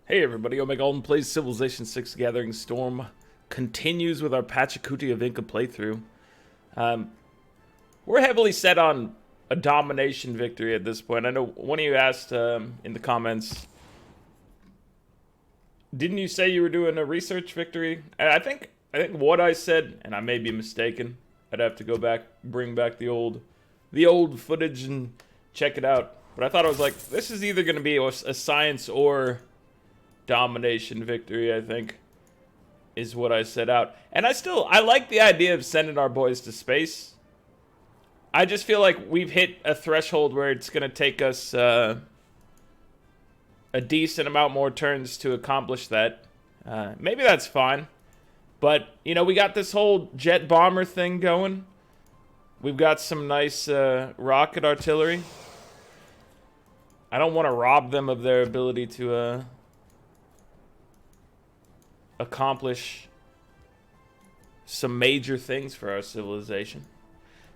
Hey everybody, Omega Alden plays Civilization 6 Gathering Storm continues with our Pachacuti of Inca playthrough. We're heavily set on a domination victory at this point. I know one of you asked in the comments, didn't you say you were doing a research victory? And I think what I said, and I may be mistaken, I'd have to go back, bring back the old footage and check it out. But I thought I was like, this is either going to be a science or domination victory, I think, is what I set out. And I like the idea of sending our boys to space. I just feel like we've hit a threshold where it's going to take us a decent amount more turns to accomplish that. Maybe that's fine. But, you know, we got this whole jet bomber thing going. We've got some nice rocket artillery. I don't want to rob them of their ability to accomplish some major things for our civilization.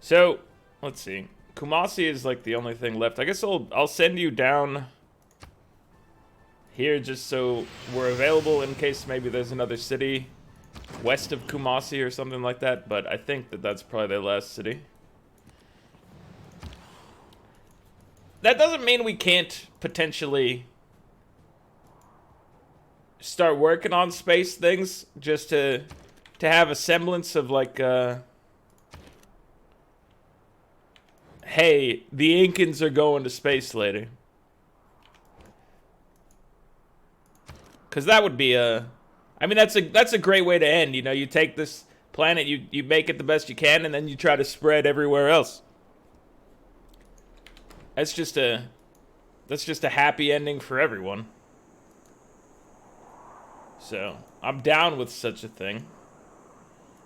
So, let's see. Kumasi is like the only thing left. I guess I'll send you down here just so we're available in case maybe there's another city west of Kumasi or something like that, but I think that's probably their last city. That doesn't mean we can't potentially start working on space things just to have a semblance of like hey, the Incans are going to space later. Cause that would be I mean that's a great way to end, you know, you take this planet, you make it the best you can, and then you try to spread everywhere else. That's just a happy ending for everyone. So, I'm down with such a thing.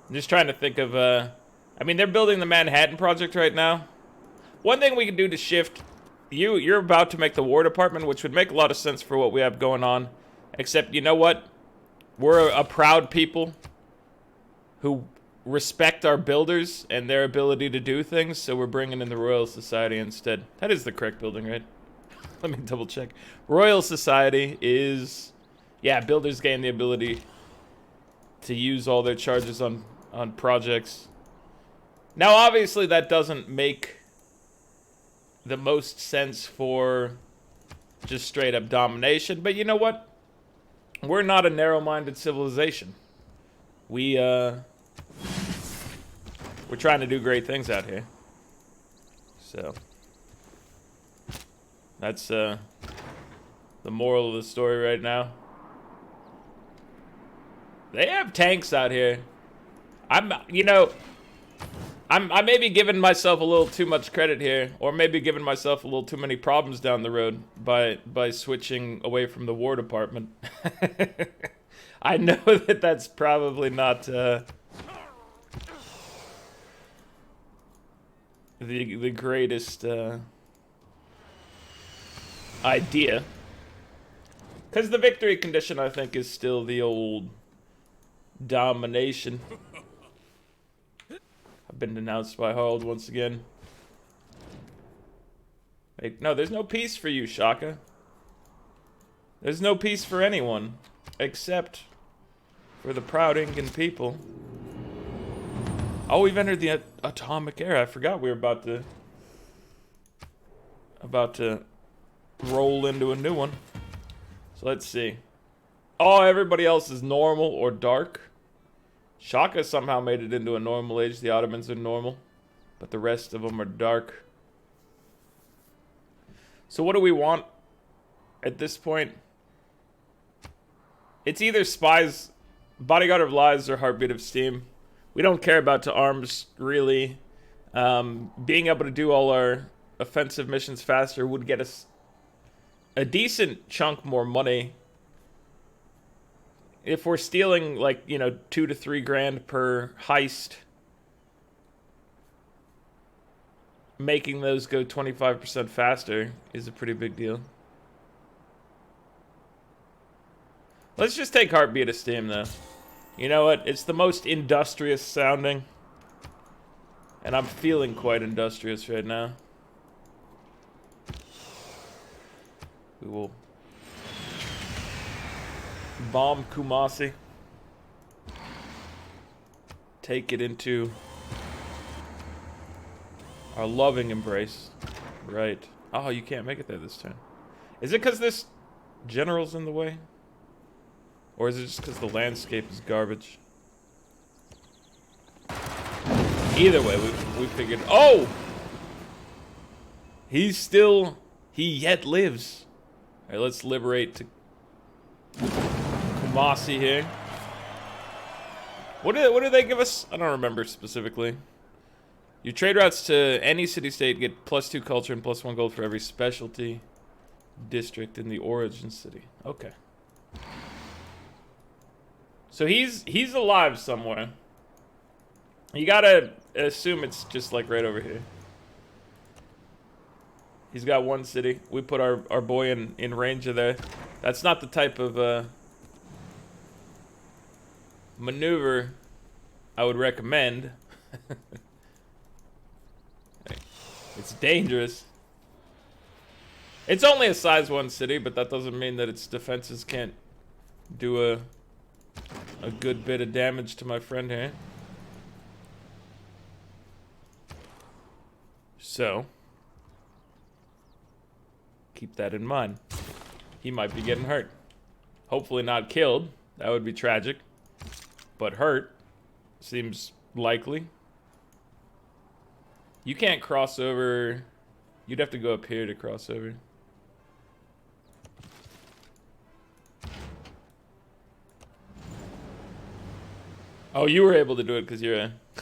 I'm just trying to think of, I mean, they're building the Manhattan Project right now. One thing we can do to shift, you're about to make the War Department, which would make a lot of sense for what we have going on. Except, you know what? We're a proud people who respect our builders and their ability to do things, so we're bringing in the Royal Society instead. That is the correct building, right? Let me double check. Royal Society is... yeah, builders gain the ability to use all their charges on projects. Now, obviously, that doesn't make the most sense for just straight-up domination. But you know what? We're not a narrow-minded civilization. We're trying to do great things out here. So, that's the moral of the story right now. They have tanks out here. I may be giving myself a little too much credit here, or maybe giving myself a little too many problems down the road by switching away from the War Department. I know that's probably not the greatest idea, because the victory condition, I think, is still the old domination. I've been denounced by Harold once again. No, there's no peace for you, Shaka. There's no peace for anyone, except for the proud Incan people. Oh, we've entered the atomic era. I forgot we were about to roll into a new one. So let's see. Oh, everybody else is normal or dark. Shaka somehow made it into a normal age. The Ottomans are normal, but the rest of them are dark. So what do we want at this point? It's either spies, bodyguard of lies, or heartbeat of steam. We don't care about the arms, really. Being able to do all our offensive missions faster would get us a decent chunk more money. If we're stealing, like, you know, $2 to $3 grand per heist, making those go 25% faster is a pretty big deal. Let's just take Heartbeat of Steam, though. You know what? It's the most industrious sounding. And I'm feeling quite industrious right now. We will Bomb Kumasi. Take it into our loving embrace. Right. Oh, you can't make it there this turn. Is it because this general's in the way? Or is it just because the landscape is garbage? Either way, we figured... Oh! He yet lives. Alright, let's liberate to Kumasi here. What do they give us? I don't remember specifically. Your trade routes to any city-state get +2 culture and +1 gold for every specialty district in the origin city. Okay. So he's alive somewhere. You gotta assume it's just like right over here. He's got one city. We put our boy in range of there. That's not the type of maneuver I would recommend. It's dangerous. It's only a size 1 city, but that doesn't mean that its defenses can't do a good bit of damage to my friend here. So, keep that in mind. He might be getting hurt. Hopefully not killed. That would be tragic. But hurt seems likely. You can't cross over. You'd have to go up here to cross over. Oh, you were able to do it because you're a... I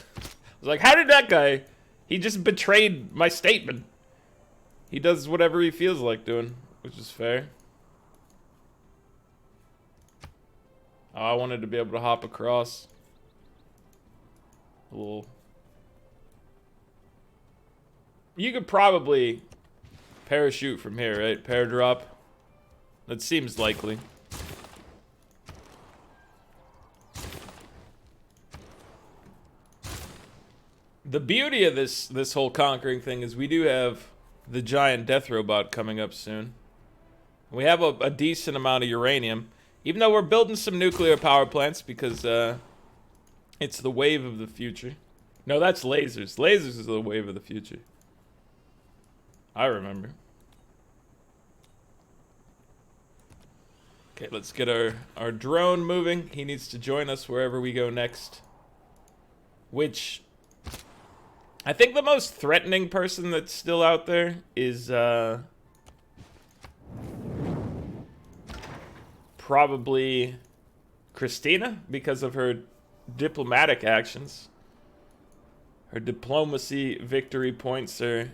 was like, how did that guy... He just betrayed my statement. He does whatever he feels like doing, which is fair. Oh, I wanted to be able to hop across. A little... You could probably parachute from here, right? Paradrop. That seems likely. The beauty of this whole conquering thing is we do have the giant death robot coming up soon. We have a decent amount of uranium. Even though we're building some nuclear power plants because it's the wave of the future. No, that's lasers. Lasers is the wave of the future. I remember. Okay, let's get our drone moving. He needs to join us wherever we go next. Which... I think the most threatening person that's still out there is probably Christina because of her diplomatic actions. Her diplomacy victory points are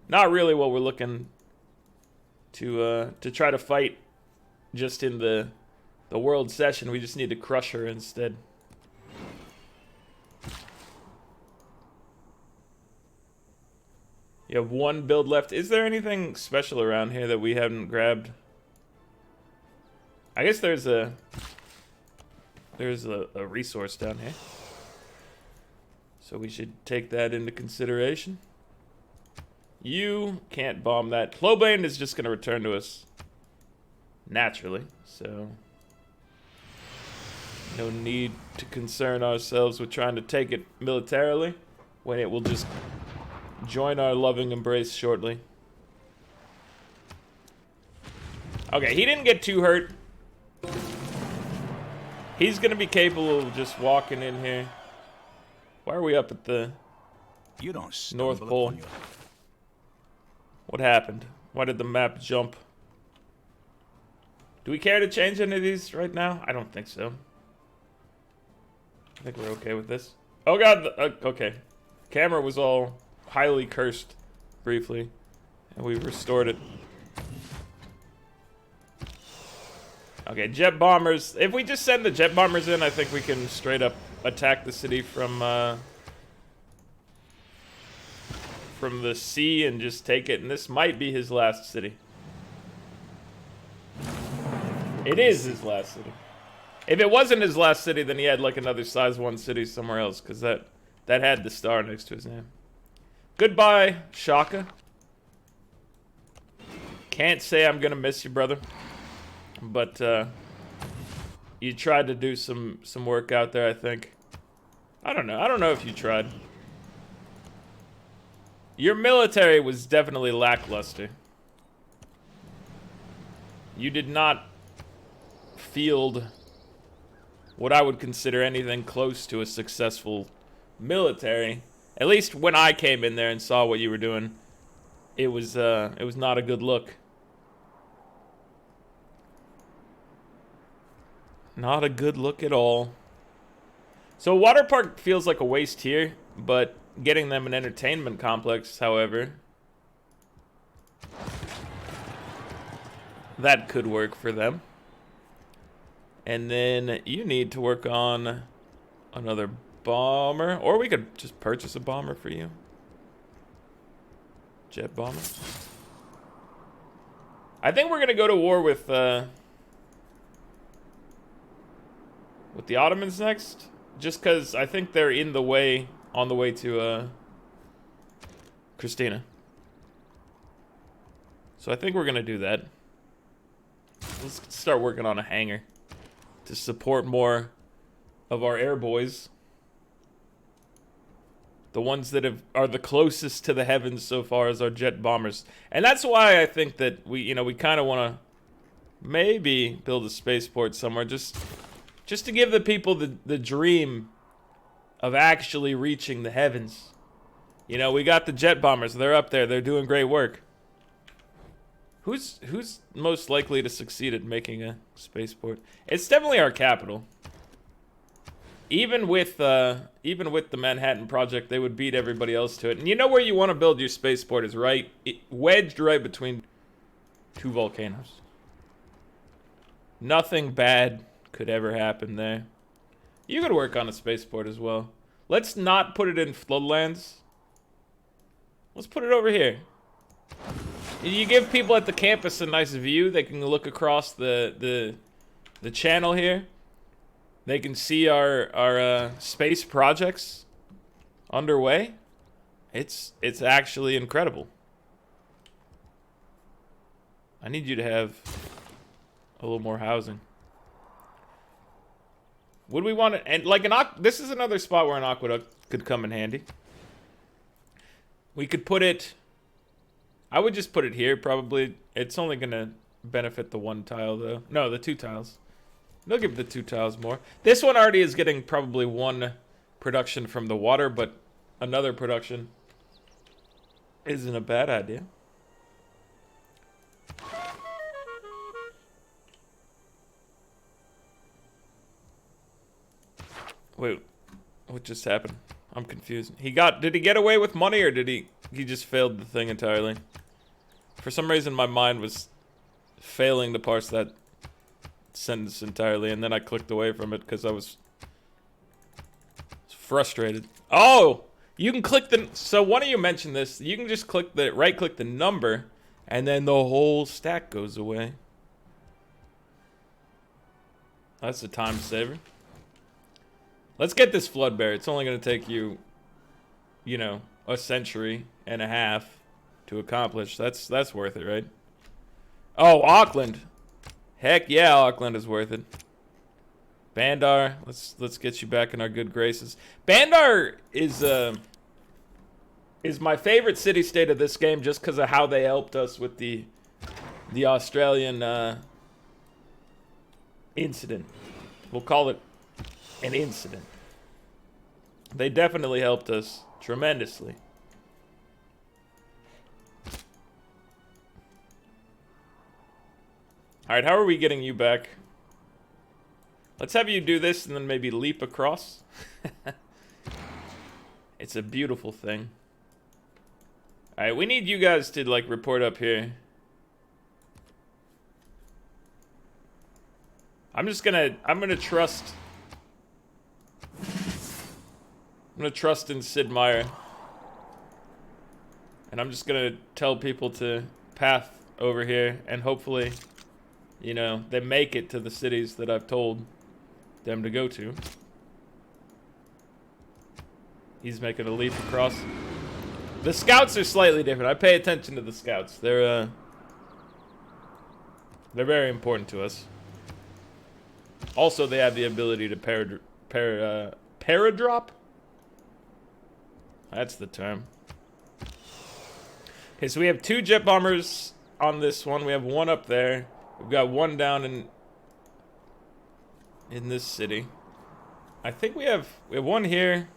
not really what we're looking to try to fight just in the world session. We just need to crush her instead. You have one build left. Is there anything special around here that we haven't grabbed? I guess there's a resource down here. So we should take that into consideration. You can't bomb that. Flowbane is just going to return to us naturally. So no need to concern ourselves with trying to take it militarily when it will just... join our loving embrace shortly. Okay, he didn't get too hurt. He's gonna be capable of just walking in here. Why are we up at the North Pole? What happened? Why did the map jump? Do we care to change any of these right now? I don't think so. I think we're okay with this. Oh god, okay. Camera was all highly cursed briefly, and we restored it. Okay, jet bombers. If we just send the jet bombers in, I think we can straight up attack the city from the sea and just take it. And this might be his last city. It is his last city. If it wasn't his last city, then he had like another size 1 city somewhere else, because that had the star next to his name. Goodbye, Shaka. Can't say I'm gonna miss you, brother. But you tried to do some work out there, I think. I don't know. I don't know if you tried. Your military was definitely lackluster. You did not field what I would consider anything close to a successful military. At least when I came in there and saw what you were doing, it was not a good look. Not a good look at all. So a water park feels like a waste here, but getting them an entertainment complex, however, that could work for them. And then you need to work on another bomber, or we could just purchase a bomber for you. Jet bomber. I think we're gonna go to war with the Ottomans next, just because I think they're in the way, on the way to Christina. So I think we're gonna do that. Let's start working on a hangar to support more of our air boys. The ones that are the closest to the heavens so far as our jet bombers. And that's why I think that we kind of want to maybe build a spaceport somewhere just to give the people the dream of actually reaching the heavens. You know, we got the jet bombers. They're up there. They're doing great work. Who's most likely to succeed at making a spaceport? It's definitely our capital. Even with the Manhattan Project, they would beat everybody else to it. And you know where you want to build your spaceport is wedged right between two volcanoes. Nothing bad could ever happen there. You could work on a spaceport as well. Let's not put it in floodlands. Let's put it over here. You give people at the campus a nice view. They can look across the channel here. They can see our space projects underway. It's actually incredible. I need you to have a little more housing. Would we want it? And like this is another spot where an aqueduct could come in handy. We could put it. I would just put it here, probably. It's only gonna benefit the one tile, though. No, the two tiles. They'll give the two tiles more. This one already is getting probably one production from the water, but another production isn't a bad idea. Wait, what just happened? I'm confused. Did he get away with money, or did he just failed the thing entirely? For some reason, my mind was failing to parse that sentence entirely, and then I clicked away from it because I was frustrated. Oh, you can click so one of you mentioned this. You can just right-click the number, and then the whole stack goes away. That's a time saver. Let's get this flood bear. It's only going to take you, a century and a half to accomplish. That's worth it, right? Oh, Auckland. Heck yeah, Auckland is worth it. Bandar, let's get you back in our good graces. Bandar is my favorite city-state of this game just because of how they helped us with the Australian incident. We'll call it an incident. They definitely helped us tremendously. Alright, how are we getting you back? Let's have you do this and then maybe leap across. It's a beautiful thing. Alright, we need you guys to, report up here. I'm gonna trust in Sid Meier. And I'm just gonna tell people to path over here, and hopefully, they make it to the cities that I've told them to go to. He's making a leap across. The scouts are slightly different. I pay attention to the scouts. They're They're very important to us. Also, they have the ability to paradrop? That's the term. Okay, so we have 2 jet bombers on this one. We have 1 up there. We've got 1 down in this city. I think we have 1 here.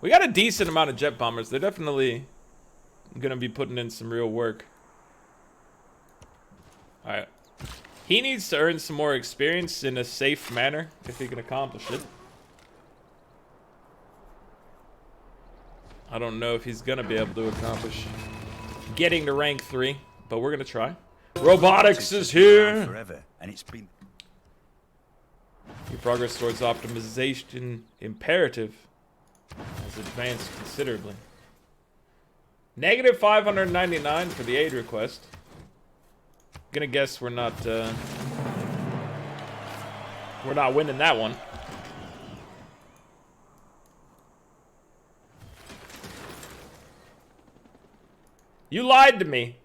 We got a decent amount of jet bombers. They're definitely gonna be putting in some real work. Alright. He needs to earn some more experience in a safe manner if he can accomplish it. I don't know if he's gonna be able to accomplish getting to rank 3, but we're gonna try. Robotics is here! Forever, and it's been... Your progress towards optimization imperative has advanced considerably. Negative 599 for the aid request. Gonna guess we're not winning that one. You lied to me.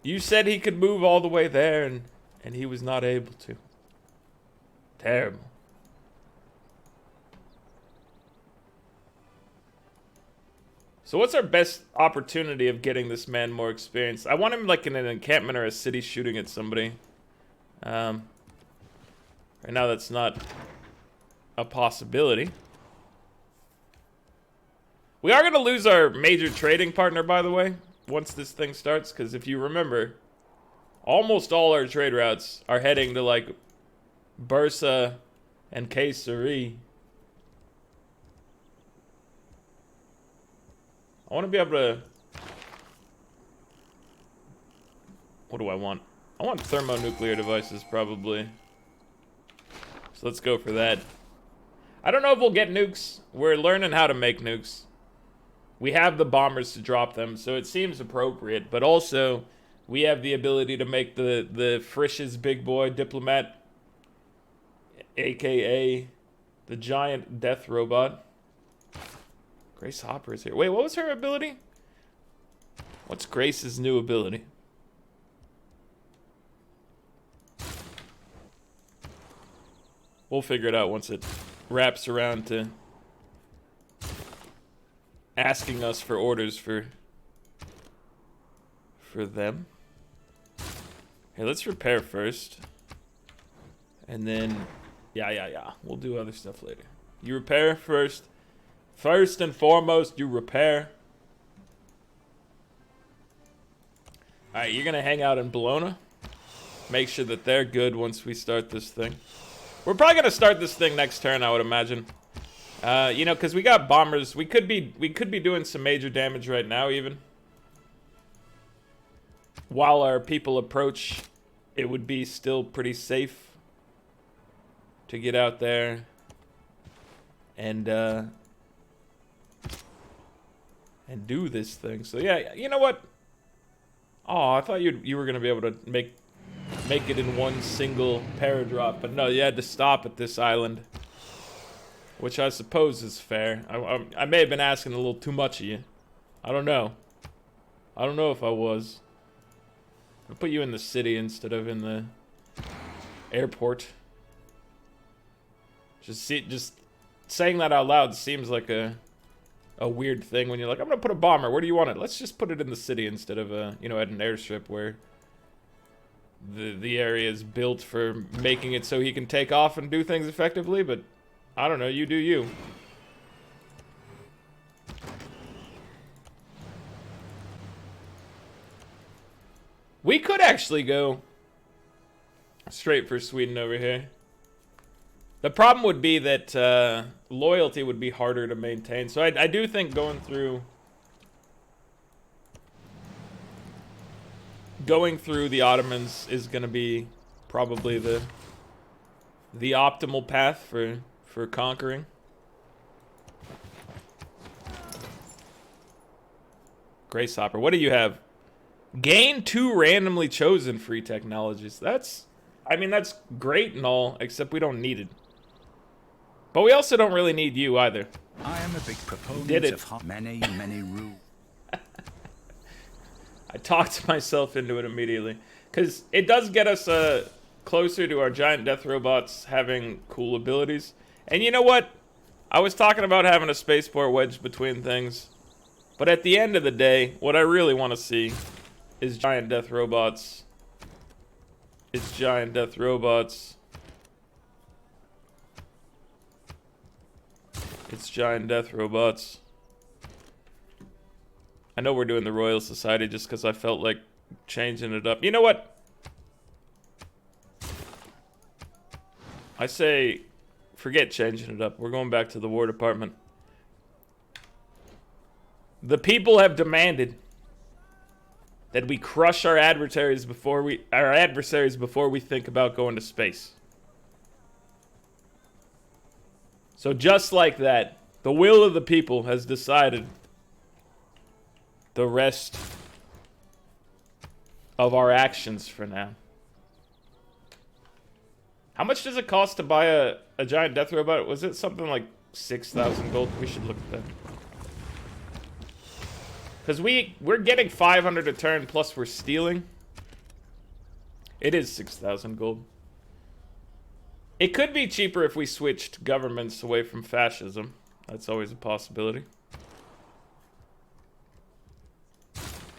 You said he could move all the way there and he was not able to. Terrible. So what's our best opportunity of getting this man more experience? I want him like in an encampment or a city shooting at somebody. Right now that's not a possibility. We are going to lose our major trading partner, by the way, once this thing starts. Because if you remember, almost all our trade routes are heading to like Bursa and Kayseri. I want to be able to... What do I want? I want thermonuclear devices, probably. So let's go for that. I don't know if we'll get nukes. We're learning how to make nukes. We have the bombers to drop them, so it seems appropriate. But also, we have the ability to make the Frisch's big boy diplomat, a.k.a. the giant death robot. Grace Hopper is here. Wait, what was her ability? What's Grace's new ability? We'll figure it out once it wraps around to asking us for orders for them. Hey, let's repair first. And then, yeah. We'll do other stuff later. You repair first. First and foremost, you repair. Alright, you're gonna hang out in Bologna. Make sure that they're good once we start this thing. We're probably gonna start this thing next turn, I would imagine. You know, because we got bombers. We could be doing some major damage right now, even. While our people approach, it would be still pretty safe to get out there and do this thing. So yeah, you know what? Oh, I thought you were gonna be able to make it in one single paradrop, but no, you had to stop at this island, which I suppose is fair. I may have been asking a little too much of you. I don't know. I don't know if I was. I'll put you in the city instead of in the airport. Just saying that out loud seems like a weird thing when you're like, I'm gonna put a bomber. Where do you want it? Let's just put it in the city instead of you know, at an airstrip where the area is built for making it so he can take off and do things effectively. But I don't know. You do you. We could actually go straight for Sweden over here. The problem would be that loyalty would be harder to maintain. So I do think going through the Ottomans is going to be probably the optimal path for conquering. Grace Hopper, what do you have? Gain 2 randomly chosen free technologies. I mean, that's great and all, except we don't need it. But we also don't really need you either. I am a big proponent of many rules. I talked myself into it immediately. Because it does get us closer to our giant death robots having cool abilities. And you know what? I was talking about having a spaceport wedged between things. But at the end of the day, what I really want to see is giant death robots. It's giant death robots. It's giant death robots. I know we're doing the Royal Society just because I felt like changing it up. You know what? I say, forget changing it up. We're going back to the War Department. The people have demanded that we crush our adversaries before we think about going to space. So just like that, the will of the people has decided the rest of our actions for now. How much does it cost to buy a giant death robot? Was it something like 6,000 gold? We should look at that. Because we're getting 500 a turn, plus we're stealing. It is 6,000 gold. It could be cheaper if we switched governments away from fascism. That's always a possibility.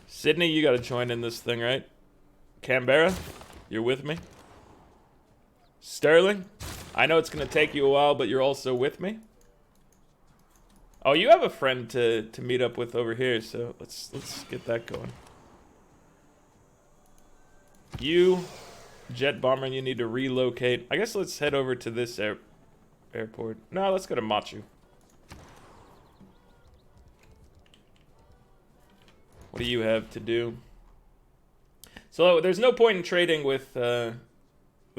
Sydney, you gotta join in this thing, right? Canberra, you're with me? Sterling, I know it's gonna take you a while, but you're also with me? Oh, you have a friend to meet up with over here, so let's get that going. You, jet bomber, you need to relocate. I guess let's head over to this airport. No, let's go to Machu. What do you have to do? So there's no point in trading with the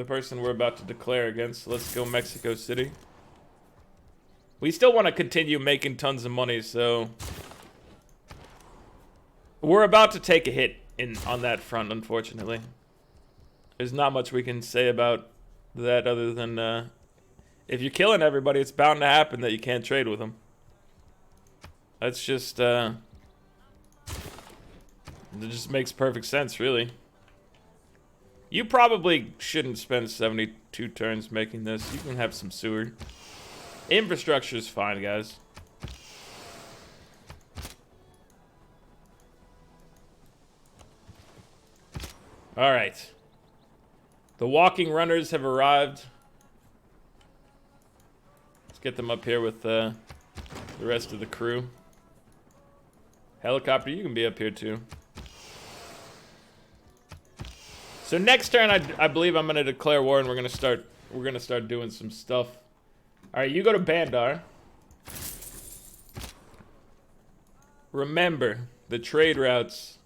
person we're about to declare against. So let's go Mexico City. We still want to continue making tons of money, so we're about to take a hit on that front, unfortunately. There's not much we can say about that other than if you're killing everybody, it's bound to happen that you can't trade with them. That's just it just makes perfect sense, really. You probably shouldn't spend 72 turns making this. You can have some sewer. Infrastructure is fine, guys. All right. The walking runners have arrived. Let's get them up here with the rest of the crew. Helicopter, you can be up here too. So next turn, I believe I'm gonna declare war, and we're gonna start doing some stuff. All right, you go to Bandar. Remember, the trade routes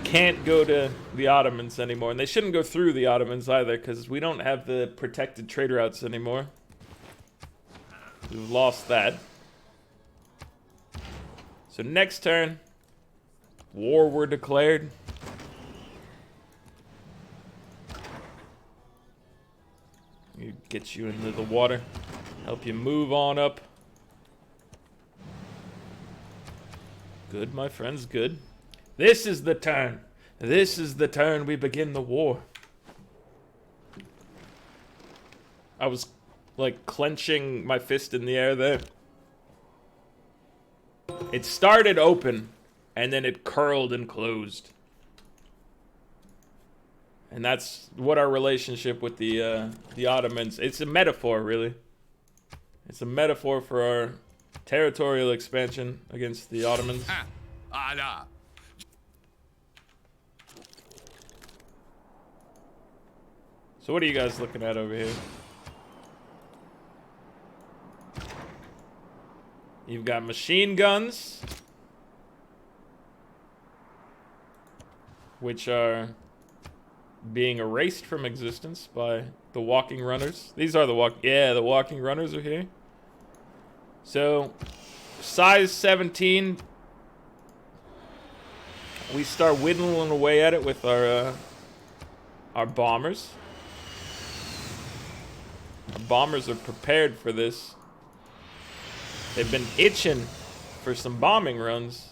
can't go to the Ottomans anymore, and they shouldn't go through the Ottomans either, because we don't have the protected trade routes anymore. We've lost that. So next turn, war were declared. Get you into the water, help you move on up. Good, my friends, good. This is the turn. This is the turn we begin the war. I was like clenching my fist in the air there. It started open and then it curled and closed. And that's what our relationship with the Ottomans. It's a metaphor, really. It's a metaphor for our territorial expansion against the Ottomans. So what are you guys looking at over here? You've got machine guns, which are being erased from existence by the walking runners. These are the walking runners are here. So, size 17. We start whittling away at it with our bombers. Our bombers are prepared for this. They've been itching for some bombing runs.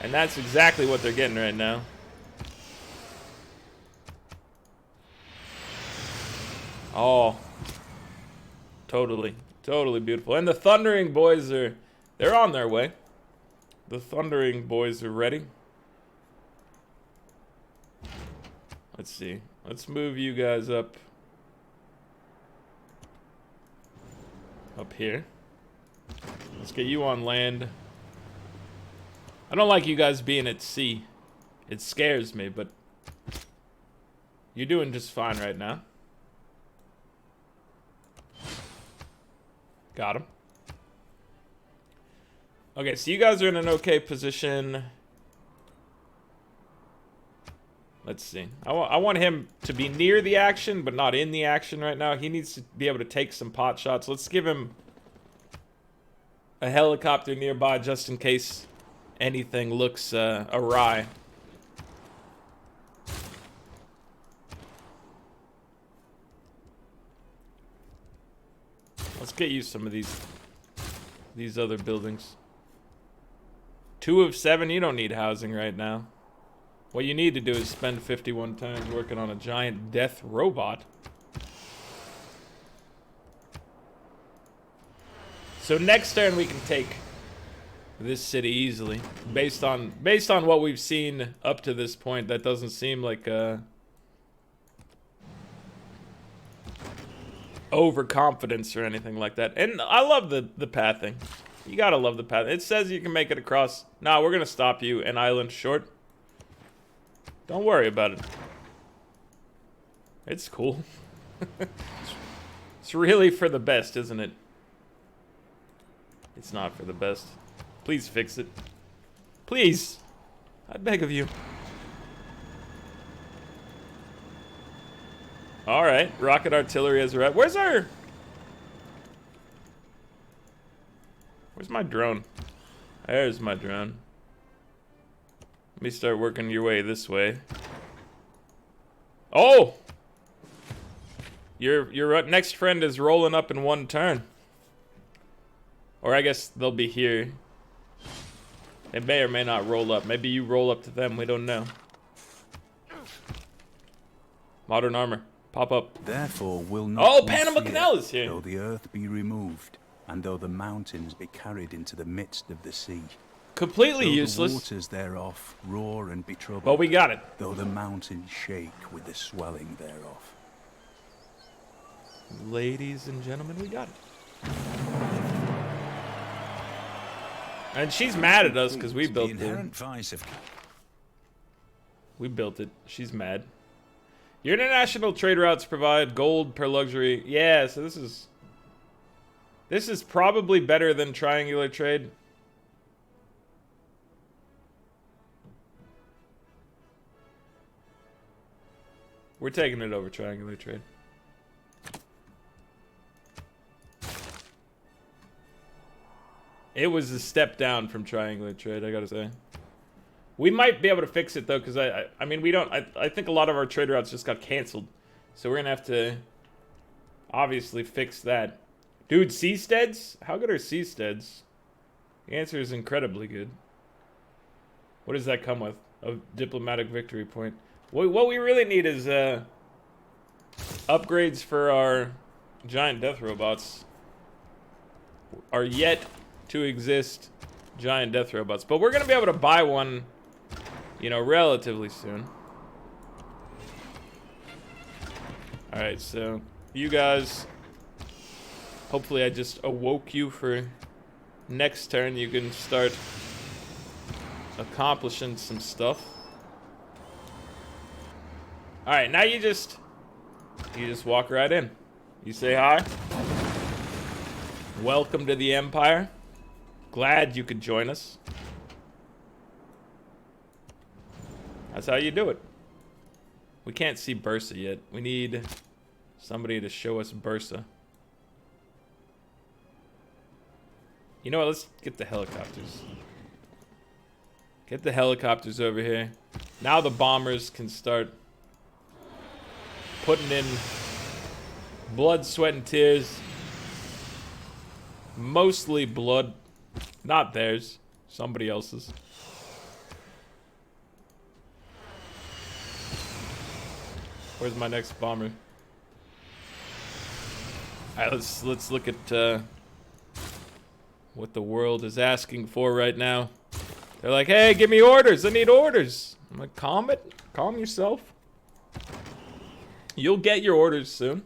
And that's exactly what they're getting right now. Oh. Totally. Totally beautiful. And the Thundering Boys they're on their way. The Thundering Boys are ready. Let's see. Let's move you guys up here. Let's get you on land. I don't like you guys being at sea. It scares me, but you're doing just fine right now. Got him. Okay, so you guys are in an okay position. Let's see. I want him to be near the action, but not in the action right now. He needs to be able to take some pot shots. Let's give him a helicopter nearby just in case anything looks awry. Let's get you some of these other buildings. 2 of 7, you don't need housing right now. What you need to do is spend 51 times working on a giant death robot. So next turn we can take this city easily. Based on what we've seen up to this point, that doesn't seem like overconfidence or anything like that. And I love the pathing. You gotta love the path. It says you can make it across. Nah, we're gonna stop you an island short. Don't worry about it. It's cool. It's really for the best, isn't it? It's not for the best. Please fix it. Please. I beg of you. Alright, rocket artillery has arrived. Where's my drone? There's my drone. Let me start working your way this way. Oh! Your next friend is rolling up in 1 turn. Or I guess they'll be here. They may or may not roll up. Maybe you roll up to them, we don't know. Modern armor. Pop up. Therefore will not Panama Canal is here. Though the earth be removed, and though the mountains be carried into the midst of the sea. Completely though useless. The waters thereof roar and be troubled. But we got it. Though the mountains shake with the swelling thereof. Ladies and gentlemen, we got it. And she's mad at us because we built it. We built it. She's mad. Your international trade routes provide gold per luxury. Yeah, so this is probably better than triangular trade. We're taking it over triangular trade. It was a step down from triangular trade, I gotta say. We might be able to fix it though, because I mean we don't. I think a lot of our trade routes just got canceled, so we're gonna have to obviously fix that. Dude, seasteads? How good are seasteads? The answer is incredibly good. What does that come with? A diplomatic victory point. What we really need is upgrades for our giant death robots. Are yet to exist giant death robots, but we're gonna be able to buy one, you know, relatively soon. All right, so you guys, hopefully I just awoke you for next turn. You can start accomplishing some stuff. All right, now you just walk right in. You say hi. Welcome to the Empire. Glad you could join us. That's how you do it. We can't see Bursa yet. We need somebody to show us Bursa. You know what? Let's get the helicopters. Get the helicopters over here. Now the bombers can start putting in blood, sweat, and tears. Mostly blood. Not theirs. Somebody else's. Where's my next bomber? Alright, let's look at what the world is asking for right now. They're like, hey, give me orders. I need orders. I'm like, calm it. Calm yourself. You'll get your orders soon.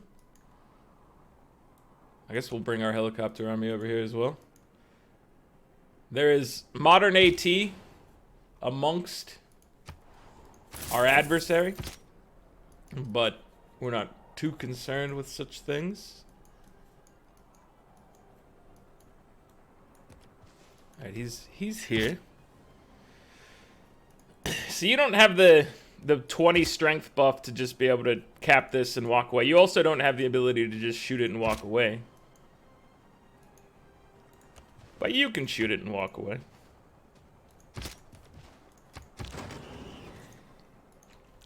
I guess we'll bring our helicopter army over here as well. There is modern AT amongst our adversary, but we're not too concerned with such things. Alright, he's here. So you don't have the 20 strength buff to just be able to cap this and walk away. You also don't have the ability to just shoot it and walk away. But you can shoot it and walk away.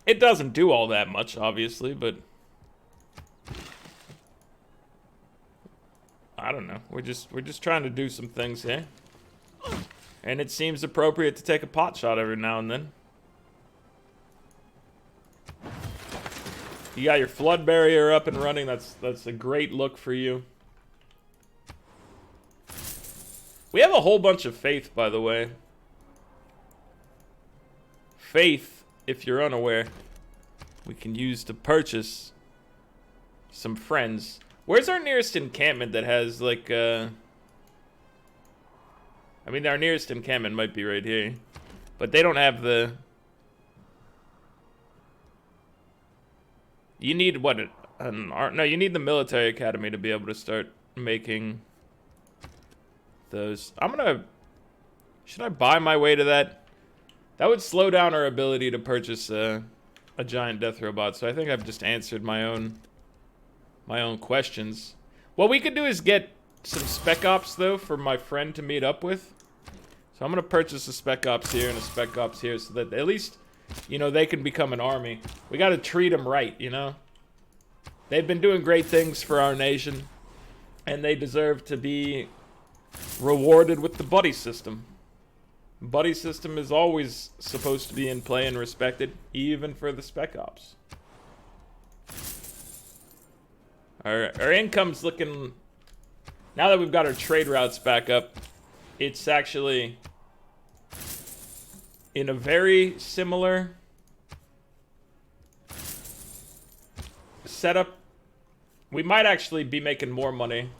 It doesn't do all that much, obviously, but I don't know. We're just trying to do some things here. And it seems appropriate to take a pot shot every now and then. You got your flood barrier up and running. That's a great look for you. We have a whole bunch of faith, by the way. Faith, if you're unaware, we can use to purchase some friends. Where's our nearest encampment that has, like, I mean, our nearest encampment might be right here. But they don't have the... You need, what, no, you need the military academy to be able to start making those. I'm gonna... Should I buy my way to that? That would slow down our ability to purchase a giant death robot. So I think I've just answered my own questions. What we could do is get some spec ops, though, for my friend to meet up with. So I'm gonna purchase a spec ops here and a spec ops here so that at least, you know, they can become an army. We gotta treat them right, you know? They've been doing great things for our nation, and they deserve to be rewarded with the buddy system. Buddy system is always supposed to be in play and respected, even for the spec ops. Our income's looking... Now that we've got our trade routes back up, it's actually in a very similar setup. We might actually be making more money.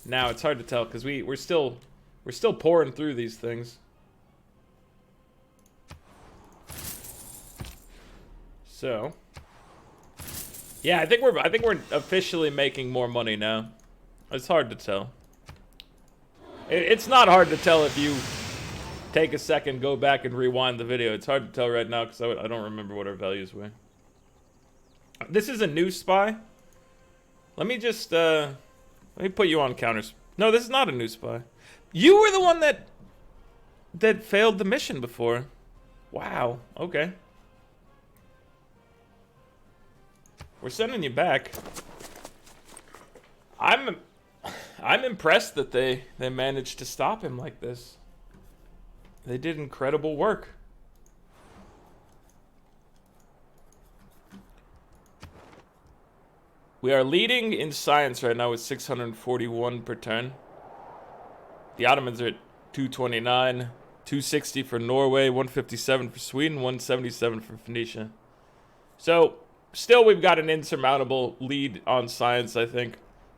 Now it's hard to tell because we're still pouring through these things. So, yeah, I think we're officially making more money now. It's hard to tell. It's not hard to tell if you take a second, go back and rewind the video. It's hard to tell right now because I don't remember what our values were. This is a new spy. Let me just let me put you on counters. No, this is not a new spy. You were the one that failed the mission before. Wow. Okay. We're sending you back. I'm impressed that they managed to stop him like this. They did incredible work. We are leading in science right now with 641 per turn. The Ottomans are at 229, 260 for Norway, 157 for Sweden, 177 for Phoenicia. So, still we've got an insurmountable lead on science, I think.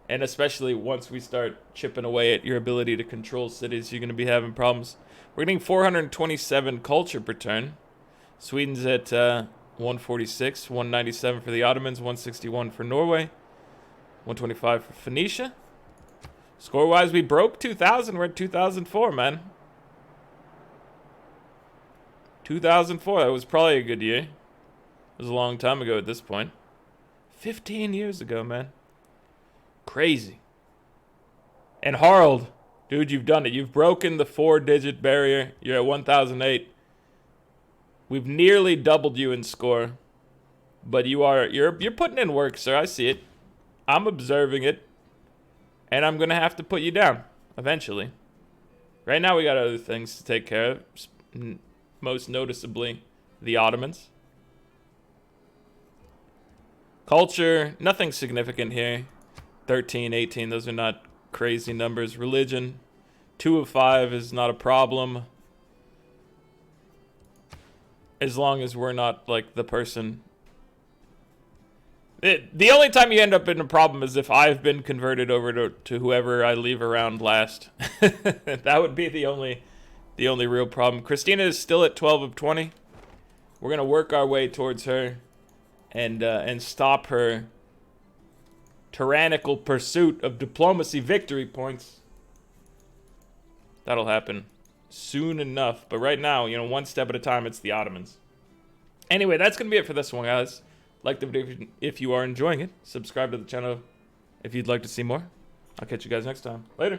And especially once we start chipping away at your ability to control cities, you're going to be having problems. We're getting 427 culture per turn. Sweden's at 146, 197 for the Ottomans, 161 for Norway, 125 for Phoenicia. Score-wise, we broke 2,000. We're at 2004, man. 2004, that was probably a good year. It was a long time ago at this point. 15 years ago, man. Crazy. And Harald, dude, you've done it. You've broken the 4-digit barrier. You're at 1008. We've nearly doubled you in score. But you're putting in work, sir. I see it. I'm observing it. And I'm going to have to put you down eventually. Right now we got other things to take care of. Most noticeably, the Ottomans. Culture, nothing significant here. 13, 18, those are not crazy numbers. Religion, 2 of 5 is not a problem. As long as we're not, like, the person... The only time you end up in a problem is if I've been converted over to whoever I leave around last. That would be the only real problem. Christina is still at 12 of 20. We're gonna work our way towards her and stop her tyrannical pursuit of diplomacy victory points. That'll happen soon enough. But right now, you know, one step at a time, it's the Ottomans. Anyway, that's gonna be it for this one, guys. Like the video if you are enjoying it. Subscribe to the channel if you'd like to see more. I'll catch you guys next time. Later.